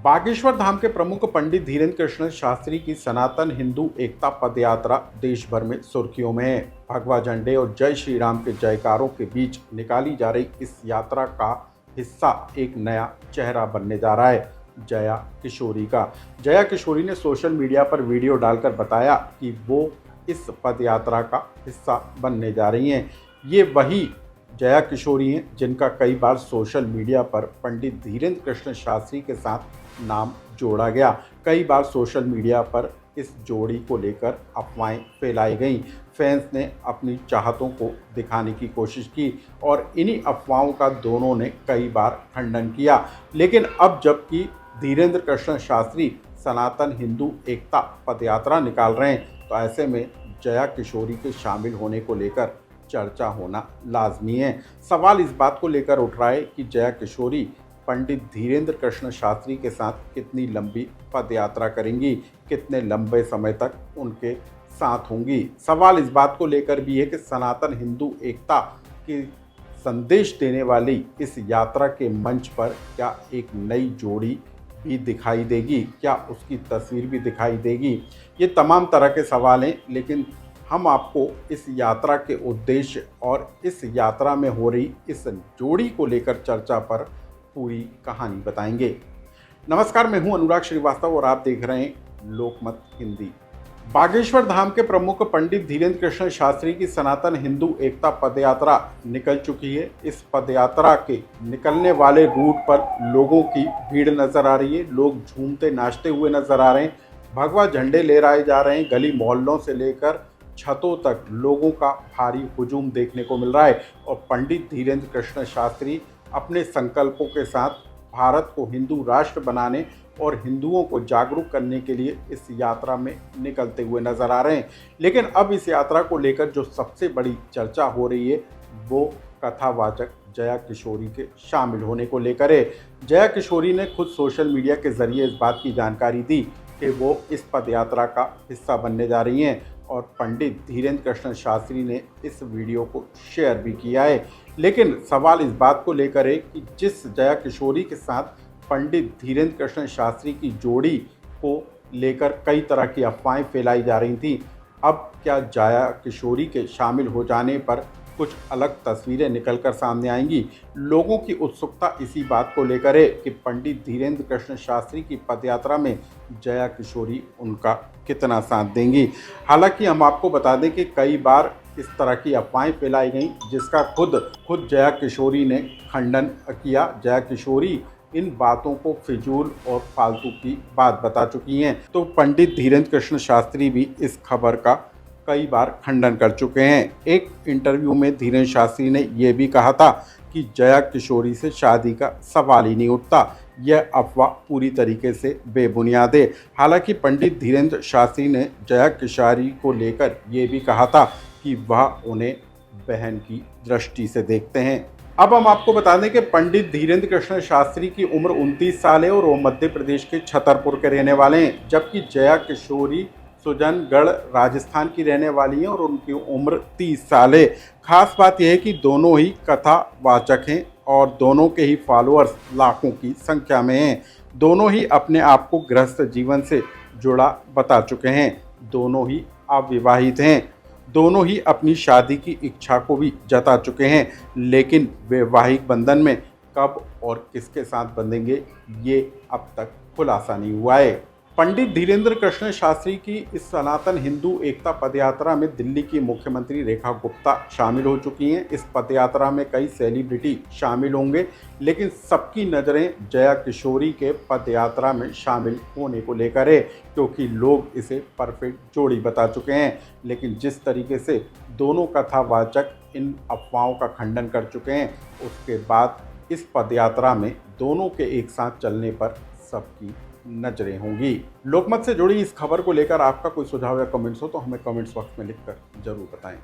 बागेश्वर धाम के प्रमुख पंडित धीरेन्द्र कृष्ण शास्त्री की सनातन हिंदू एकता पदयात्रा देश भर में सुर्खियों में है। भगवा झंडे और जय श्री राम के जयकारों के बीच निकाली जा रही इस यात्रा का हिस्सा एक नया चेहरा बनने जा रहा है, जया किशोरी का। जया किशोरी ने सोशल मीडिया पर वीडियो डालकर बताया कि वो इस पदयात्रा का हिस्सा बनने जा रही हैं। ये वही जया किशोरी हैं जिनका कई बार सोशल मीडिया पर पंडित धीरेन्द्र कृष्ण शास्त्री के साथ नाम जोड़ा गया। कई बार सोशल मीडिया पर इस जोड़ी को लेकर अफवाहें फैलाई गईं। फैंस ने अपनी चाहतों को दिखाने की कोशिश की और इन्हीं अफवाहों का दोनों ने कई बार खंडन किया। लेकिन अब जबकि धीरेन्द्र कृष्ण शास्त्री सनातन हिंदू एकता पदयात्रा निकाल रहे हैं, तो ऐसे में जया किशोरी के शामिल होने को लेकर चर्चा होना लाजमी है। सवाल इस बात को लेकर उठ रहा है कि जया किशोरी पंडित धीरेन्द्र कृष्ण शास्त्री के साथ कितनी लंबी पदयात्रा करेंगी, कितने लंबे समय तक उनके साथ होंगी। सवाल इस बात को लेकर भी है कि सनातन हिंदू एकता की संदेश देने वाली इस यात्रा के मंच पर क्या एक नई जोड़ी भी दिखाई देगी, क्या उसकी तस्वीर भी दिखाई देगी। ये तमाम तरह के सवाल हैं, लेकिन हम आपको इस यात्रा के उद्देश्य और इस यात्रा में हो रही इस जोड़ी को लेकर चर्चा पर पूरी कहानी बताएंगे। नमस्कार, मैं हूं अनुराग श्रीवास्तव और आप देख रहे हैं लोकमत हिंदी। बागेश्वर धाम के प्रमुख पंडित धीरेन्द्र कृष्ण शास्त्री की सनातन हिंदू एकता पदयात्रा निकल चुकी है। इस पदयात्रा के निकलने वाले रूट पर लोगों की भीड़ नजर आ रही है। लोग झूमते नाचते हुए नजर आ रहे हैं, भगवा झंडे लहराए जा रहे हैं। गली मोहल्लों से लेकर छतों तक लोगों का भारी हुजूम देखने को मिल रहा है और पंडित धीरेन्द्र कृष्ण शास्त्री अपने संकल्पों के साथ भारत को हिंदू राष्ट्र बनाने और हिंदुओं को जागरूक करने के लिए इस यात्रा में निकलते हुए नजर आ रहे हैं। लेकिन अब इस यात्रा को लेकर जो सबसे बड़ी चर्चा हो रही है वो कथावाचक जया किशोरी के शामिल होने को लेकर है। जया किशोरी ने खुद सोशल मीडिया के जरिए इस बात की जानकारी दी कि वो इस पदयात्रा का हिस्सा बनने जा रही हैं और पंडित धीरेन्द्र कृष्ण शास्त्री ने इस वीडियो को शेयर भी किया है। लेकिन सवाल इस बात को लेकर है कि जिस जया किशोरी के साथ पंडित धीरेन्द्र कृष्ण शास्त्री की जोड़ी को लेकर कई तरह की अफवाहें फैलाई जा रही थी, अब क्या जया किशोरी के शामिल हो जाने पर कुछ अलग तस्वीरें निकलकर सामने आएंगी। लोगों की उत्सुकता इसी बात को लेकर है कि पंडित धीरेन्द्र कृष्ण शास्त्री की पदयात्रा में जया किशोरी उनका कितना साथ देंगी। हालांकि हम आपको बता दें कि कई बार इस तरह की अफवाहें फैलाई गई जिसका खुद जया किशोरी ने खंडन किया। जया किशोरी इन बातों को फिजूल और फालतू की बात बता चुकी हैं, तो पंडित धीरेन्द्र कृष्ण शास्त्री भी इस खबर का कई बार खंडन कर चुके हैं। एक इंटरव्यू में धीरेन्द्र शास्त्री ने यह भी कहा था कि जया किशोरी से शादी का सवाल ही नहीं उठता, यह अफवाह पूरी तरीके से बेबुनियाद है। हालांकि पंडित धीरेन्द्र शास्त्री ने जया किशोरी को लेकर यह भी कहा था कि वह उन्हें बहन की दृष्टि से देखते हैं। अब हम आपको बता दें कि पंडित धीरेन्द्र कृष्ण शास्त्री की उम्र 29 साल है और वो मध्य प्रदेश के छतरपुर के रहने वाले हैं, जबकि जया किशोरी सुजनगढ़ राजस्थान की रहने वाली हैं और उनकी उम्र 30 साल है। खास बात यह है कि दोनों ही कथावाचक हैं और दोनों के ही फॉलोअर्स लाखों की संख्या में हैं। दोनों ही अपने आप को गृहस्थ जीवन से जुड़ा बता चुके हैं। दोनों ही अविवाहित हैं। दोनों ही अपनी शादी की इच्छा को भी जता चुके हैं, लेकिन वैवाहिक बंधन में कब और किसके साथ बंधेंगे ये अब तक खुलासा नहीं हुआ है। पंडित धीरेन्द्र कृष्ण शास्त्री की इस सनातन हिंदू एकता पदयात्रा में दिल्ली की मुख्यमंत्री रेखा गुप्ता शामिल हो चुकी हैं। इस पदयात्रा में कई सेलिब्रिटी शामिल होंगे, लेकिन सबकी नज़रें जया किशोरी के पदयात्रा में शामिल होने को लेकर है, क्योंकि लोग इसे परफेक्ट जोड़ी बता चुके हैं। लेकिन जिस तरीके से दोनों कथावाचक इन अफवाहों का खंडन कर चुके हैं, उसके बाद इस पदयात्रा में दोनों के एक साथ चलने पर सबकी नजरें होंगी। लोकमत से जुड़ी इस खबर को लेकर आपका कोई सुझाव या कमेंट्स हो तो हमें कमेंट्स बॉक्स में लिखकर जरूर बताएं।